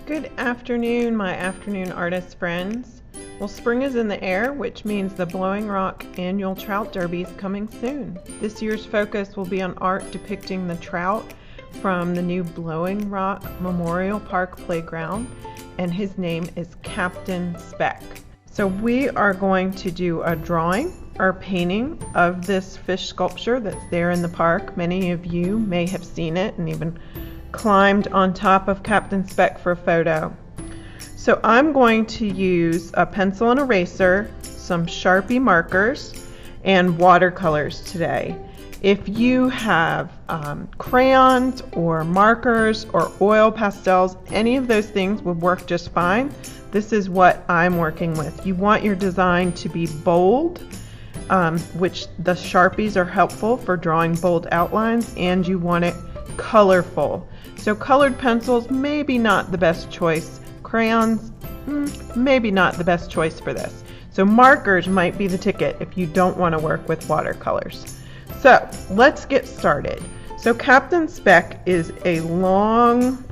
Good afternoon, my afternoon artist friends. Well, spring is in the air, which means the Blowing Rock Annual Trout Derby is coming soon. This year's focus will be on art depicting the trout from the new Blowing Rock Memorial Park Playground, and his name is Captain Speck. So we are going to do a drawing or painting of this fish sculpture that's there in the park. Many of you may have seen it and even climbed on top of Captain Speck for a photo. So I'm going to use a pencil and eraser, some Sharpie markers, and watercolors today. If you have crayons or markers or oil pastels, any of those things would work just fine. This is what I'm working with. You want your design to be bold, which the Sharpies are helpful for drawing bold outlines, and you want it colorful. So colored pencils, maybe not the best choice. Crayons, maybe not the best choice for this. So markers might be the ticket if you don't want to work with watercolors. So let's get started. So Captain Speck is a long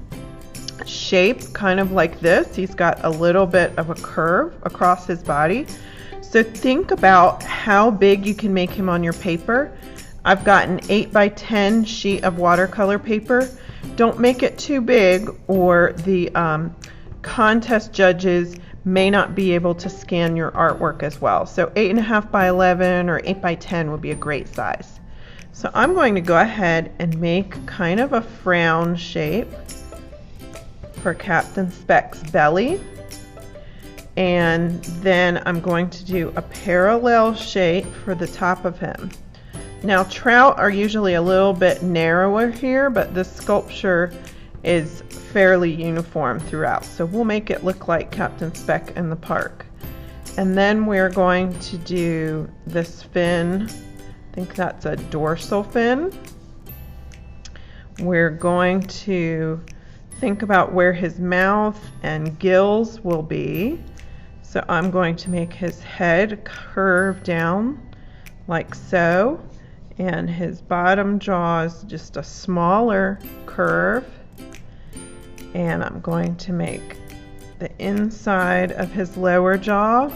shape, kind of like this. He's got a little bit of a curve across his body. So think about how big you can make him on your paper. I've got an 8x10 sheet of watercolor paper. Don't make it too big, or the contest judges may not be able to scan your artwork as well. So 8.5x11 or 8x10 would be a great size. So I'm going to go ahead and make kind of a frown shape for Captain Speck's belly. And then I'm going to do a parallel shape for the top of him. Now, trout are usually a little bit narrower here, but this sculpture is fairly uniform throughout. So we'll make it look like Captain Speck in the park. And then we're going to do this fin. I think that's a dorsal fin. We're going to think about where his mouth and gills will be. So I'm going to make his head curve down like so. And his bottom jaw is just a smaller curve. And I'm going to make the inside of his lower jaw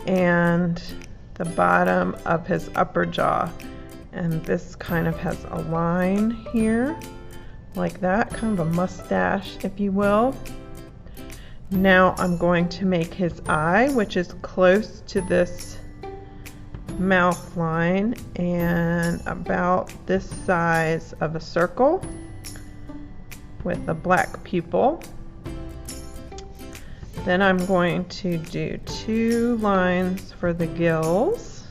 and the bottom of his upper jaw. And this kind of has a line here, like that, kind of a mustache, if you will. Now I'm going to make his eye, which is close to this mouth line and about this size of a circle with a black pupil. Then I'm going to do 2 lines for the gills,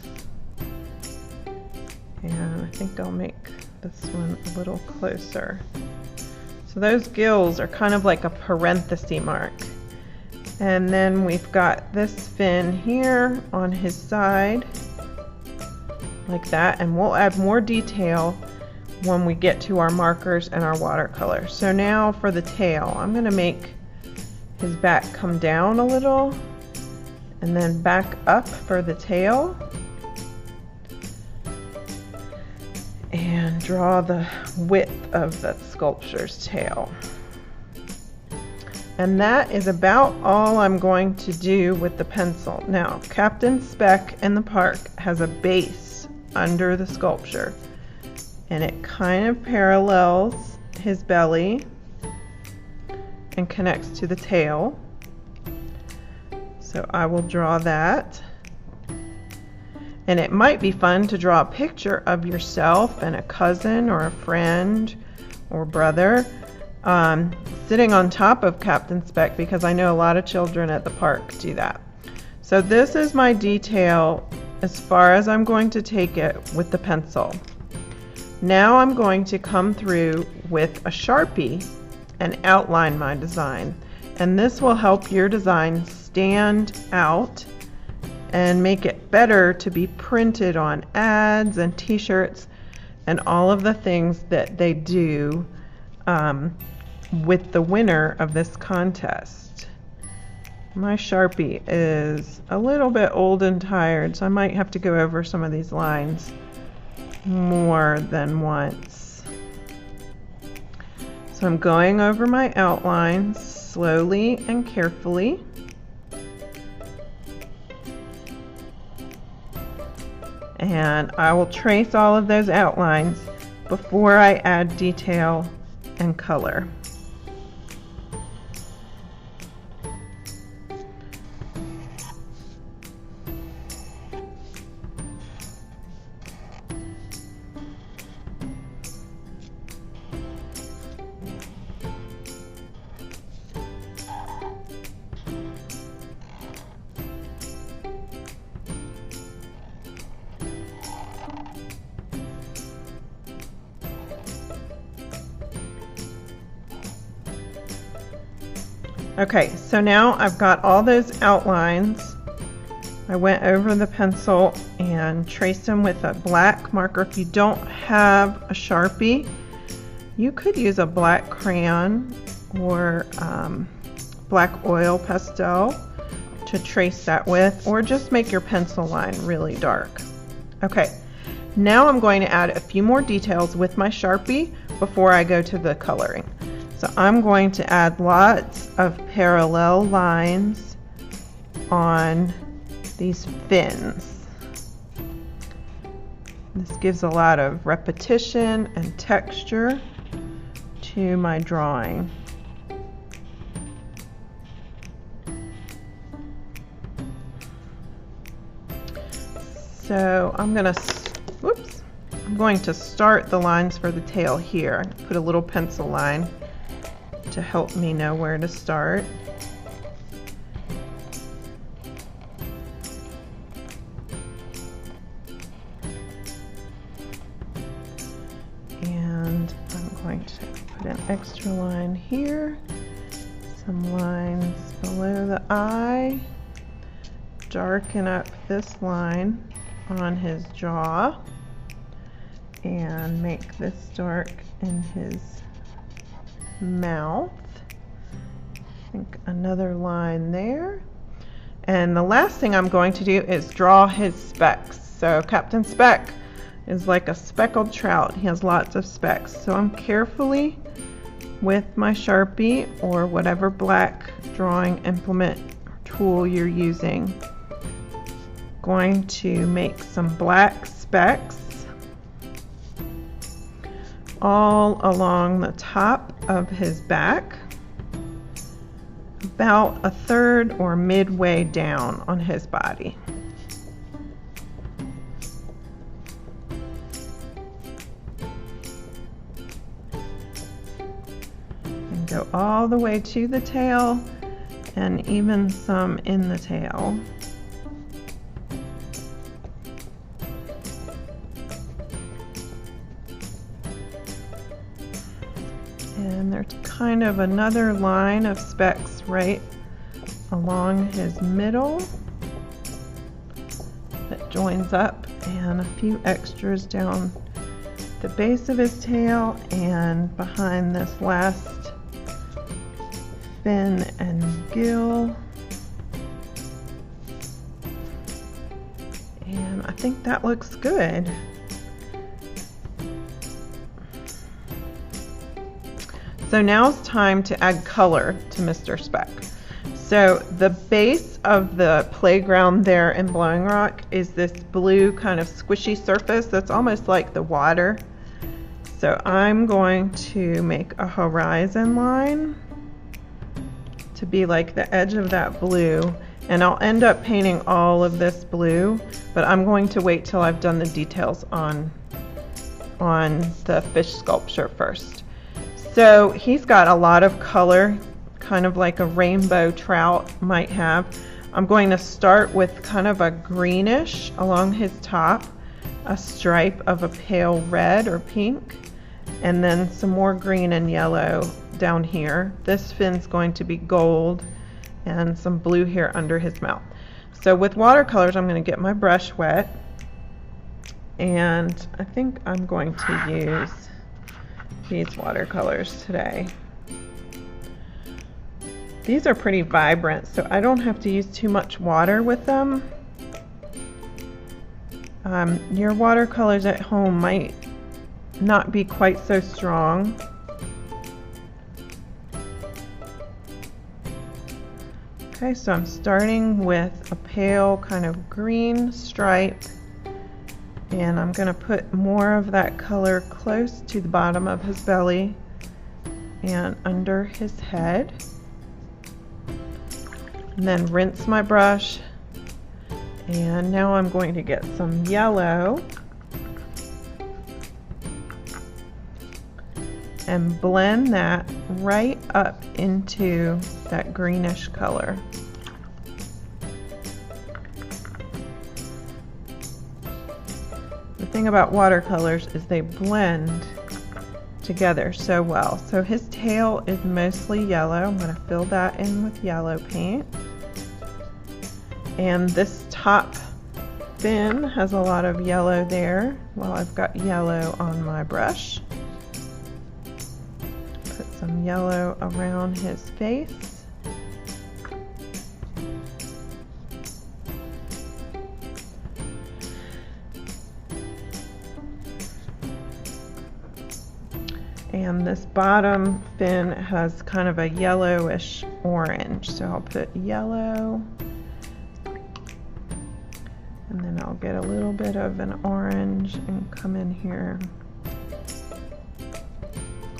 and I think I'll make this one a little closer. So those gills are kind of like a parenthesis mark. And then we've got this fin here on his side, like that, and we'll add more detail when we get to our markers and our watercolor. So now for the tail, I'm going to make his back come down a little and then back up for the tail, and draw the width of the sculpture's tail. And that is about all I'm going to do with the pencil. Now, Captain Speck in the park has a base under the sculpture, and it kind of parallels his belly and connects to the tail. So I will draw that. And it might be fun to draw a picture of yourself and a cousin or a friend or brother sitting on top of Captain Speck, because I know a lot of children at the park do that. So this is my detail as far as I'm going to take it with the pencil. Now I'm going to come through with a Sharpie and outline my design. And this will help your design stand out and make it better to be printed on ads and t-shirts and all of the things that they do with the winner of this contest. My Sharpie is a little bit old and tired, so I might have to go over some of these lines more than once. So I'm going over my outlines slowly and carefully. And I will trace all of those outlines before I add detail and color. Okay, so now I've got all those outlines. I went over the pencil and traced them with a black marker. If you don't have a Sharpie, you could use a black crayon or black oil pastel to trace that with, or just make your pencil line really dark. Okay, now I'm going to add a few more details with my Sharpie before I go to the coloring. So I'm going to add lots of parallel lines on these fins. This gives a lot of repetition and texture to my drawing. So I'm going to start the lines for the tail here. Put a little pencil line to help me know where to start. And I'm going to put an extra line here, some lines below the eye, darken up this line on his jaw, and make this dark in his mouth. I think another line there. And the last thing I'm going to do is draw his specks. So Captain Speck is like a speckled trout. He has lots of specks. So I'm carefully, with my Sharpie or whatever black drawing implement or tool you're using, going to make some black specks all along the top of his back, about a third or midway down on his body. And go all the way to the tail, and even some in the tail. And there's kind of another line of specks right along his middle that joins up, and a few extras down the base of his tail and behind this last fin and gill. And I think that looks good. So now it's time to add color to Mr. Speck. So the base of the playground there in Blowing Rock is this blue kind of squishy surface that's almost like the water. So I'm going to make a horizon line to be like the edge of that blue, and I'll end up painting all of this blue, but I'm going to wait till I've done the details on the fish sculpture first. So he's got a lot of color, kind of like a rainbow trout might have. I'm going to start with kind of a greenish along his top, a stripe of a pale red or pink, and then some more green and yellow down here. This fin's going to be gold, and some blue here under his mouth. So with watercolors, I'm going to get my brush wet, and I think I'm going to use these watercolors today. These are pretty vibrant, so I don't have to use too much water with them. Your watercolors at home might not be quite so strong. Okay, so I'm starting with a pale kind of green stripe, and I'm going to put more of that color close to the bottom of his belly and under his head. And then rinse my brush, and now I'm going to get some yellow and blend that right up into that greenish color. The thing about watercolors is they blend together so well. So his tail is mostly yellow. I'm going to fill that in with yellow paint. And this top fin has a lot of yellow there. Well, I've got yellow on my brush. Put some yellow around his face. And this bottom fin has kind of a yellowish orange, so I'll put yellow, and then I'll get a little bit of an orange and come in here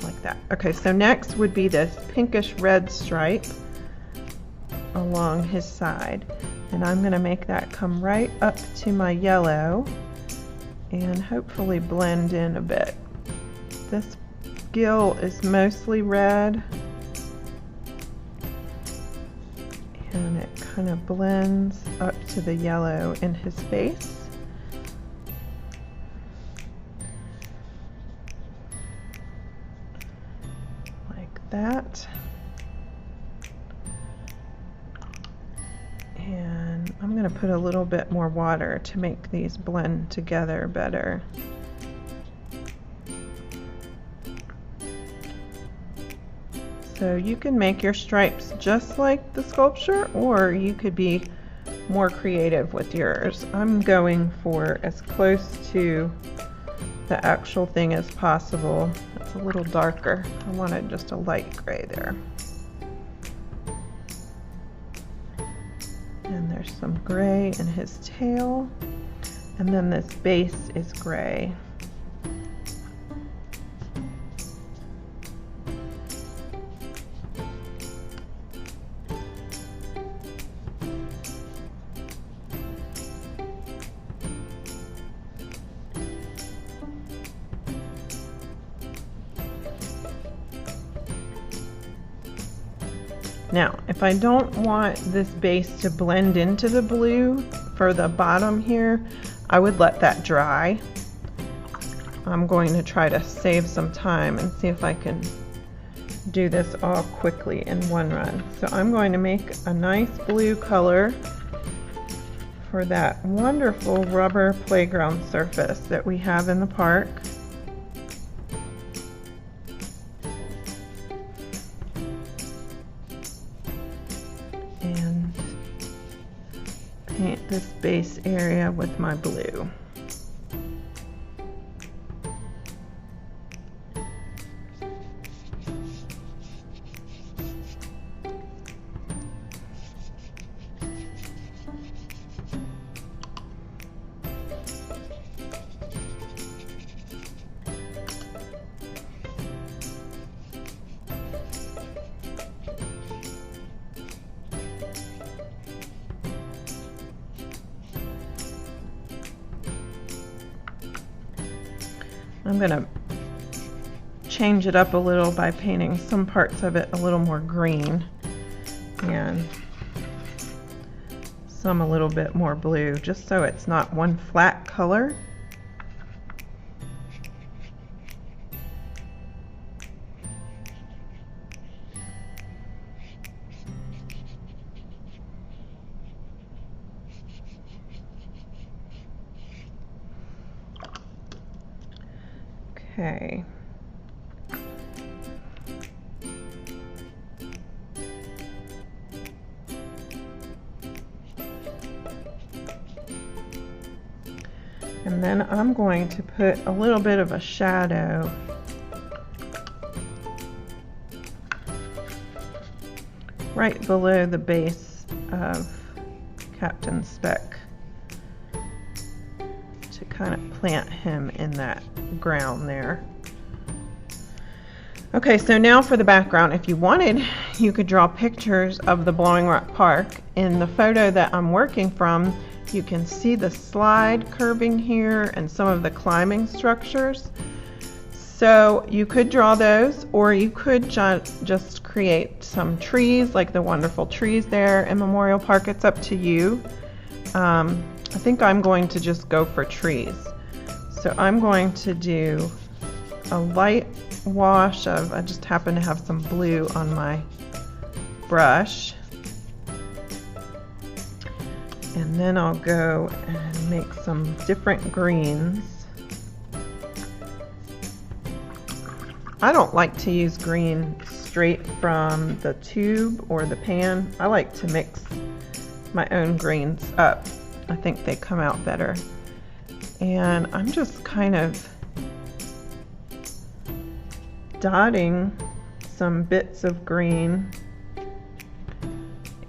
like that. Okay, so next would be this pinkish red stripe along his side, and I'm going to make that come right up to my yellow and hopefully blend in a bit. This gill is mostly red, and it kind of blends up to the yellow in his face. Like that. And I'm going to put a little bit more water to make these blend together better. So you can make your stripes just like the sculpture, or you could be more creative with yours. I'm going for as close to the actual thing as possible. It's a little darker. I wanted just a light gray there. And there's some gray in his tail. And then this base is gray. Now, if I don't want this base to blend into the blue for the bottom here, I would let that dry. I'm going to try to save some time and see if I can do this all quickly in one run. So I'm going to make a nice blue color for that wonderful rubber playground surface that we have in the park. And paint this base area with my blue. I'm going to change it up a little by painting some parts of it a little more green and some a little bit more blue, just so it's not one flat color. Okay. And then I'm going to put a little bit of a shadow right below the base of Captain Speck to kind of plant him in that ground there. Okay, so now for the background. If you wanted, you could draw pictures of the Blowing Rock Park. In the photo that I'm working from, you can see the slide curving here and some of the climbing structures. So you could draw those, or you could just create some trees, like the wonderful trees there in Memorial Park. It's up to you. I think I'm going to just go for trees. So I'm going to do a light wash of, I just happen to have some blue on my brush. And then I'll go and make some different greens. I don't like to use green straight from the tube or the pan. I like to mix my own greens up. I think they come out better. And I'm just kind of dotting some bits of green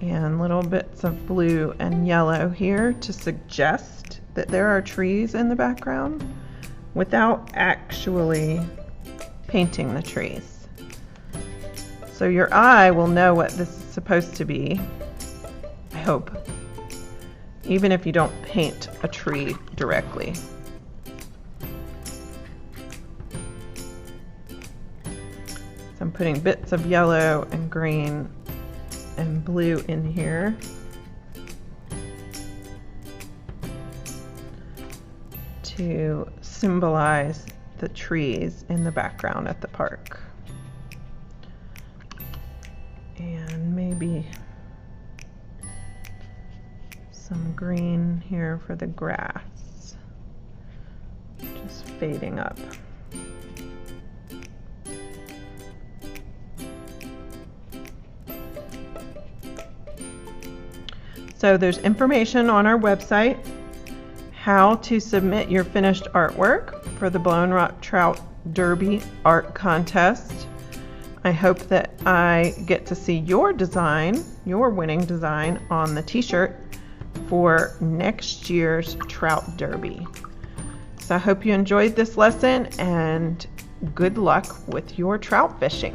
and little bits of blue and yellow here to suggest that there are trees in the background without actually painting the trees. So your eye will know what this is supposed to be, I hope, even if you don't paint a tree directly. So I'm putting bits of yellow and green and blue in here. To symbolize the trees in the background at the park. And maybe some green here for the grass, just fading up. So there's information on our website how to submit your finished artwork for the Blowing Rock Trout Derby Art Contest. I hope that I get to see your design, your winning design, on the t-shirt for next year's Trout Derby. So I hope you enjoyed this lesson, and good luck with your trout fishing.